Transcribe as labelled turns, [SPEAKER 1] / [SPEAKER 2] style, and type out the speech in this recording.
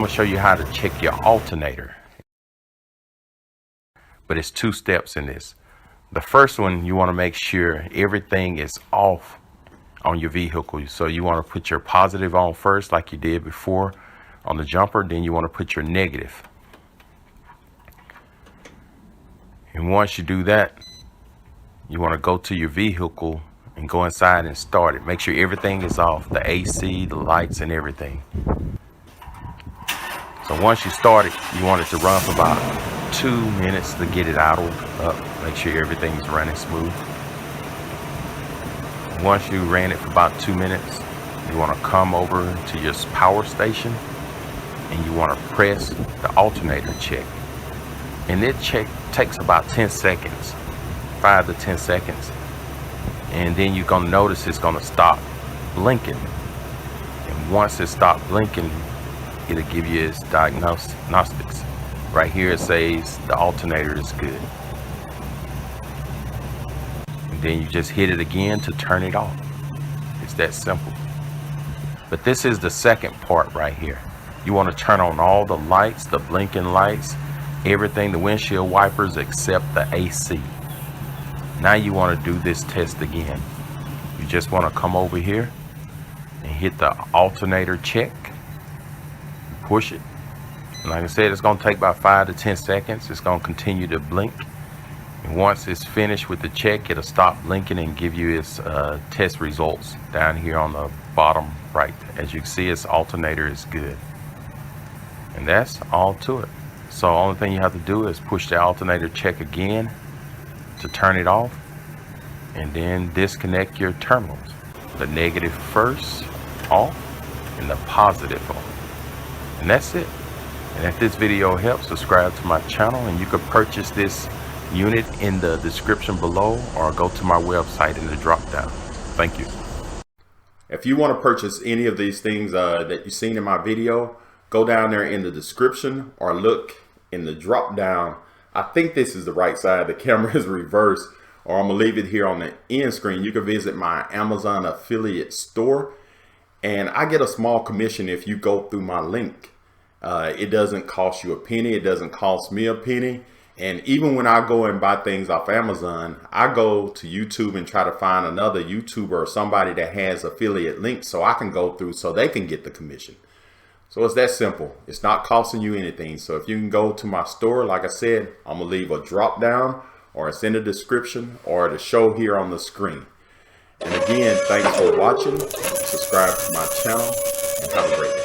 [SPEAKER 1] I'm going to show you how to check your alternator, but it's 2 steps in this. The first one, you want to make sure everything is off on your vehicle. So you want to put your positive on first, like you did before on the jumper. Then you want to put your negative. And once you do that, you want to go to your vehicle and go inside and start it. Make sure everything is off, the AC, the lights, and everything. So once you start it, you want it to run for about 2 minutes to get it idled up. Make sure everything's running smooth. Once you ran it for about 2 minutes, you want to come over to your power station and you want to press the alternator check. And it takes about 10 seconds, 5 to 10 seconds. And then you're going to notice it's going to stop blinking. And once it stops blinking, it'll give you its diagnostics. Right here it says the alternator is good. And then you just hit it again to turn it off. It's that simple. But this is the second part right here. You want to turn on all the lights, the blinking lights, everything, the windshield wipers except the AC. Now you want to do this test again. You just want to come over here and hit the alternator check. Push it. And like I said, it's going to take about 5 to 10 seconds. It's going to continue to blink. And once it's finished with the check, it'll stop blinking and give you its test results down here on the bottom right. As you can see, its alternator is good. And that's all to it. So the only thing you have to do is push the alternator check again to turn it off, and then disconnect your terminals. The negative first off and the positive on. And that's it. And if this video helps, subscribe to my channel, and you can purchase this unit in the description below or go to my website in the drop down. Thank you.
[SPEAKER 2] If you want to purchase any of these things that you've seen in my video, go down there in the description or look in the drop down. I think this is the right side. The camera is reversed, or I'm gonna leave it here on the end screen. You can visit my Amazon affiliate store, and I get a small commission if you go through my link. It doesn't cost you a penny. It doesn't cost me a penny. And even when I go and buy things off Amazon, I go to YouTube and try to find another YouTuber or somebody that has affiliate links so I can go through so they can get the commission. So it's that simple. It's not costing you anything. So if you can go to my store, like I said, I'm gonna leave a drop down, or it's in the description, or the show here on the screen. And again, thanks for watching. Subscribe to my channel and have a great day.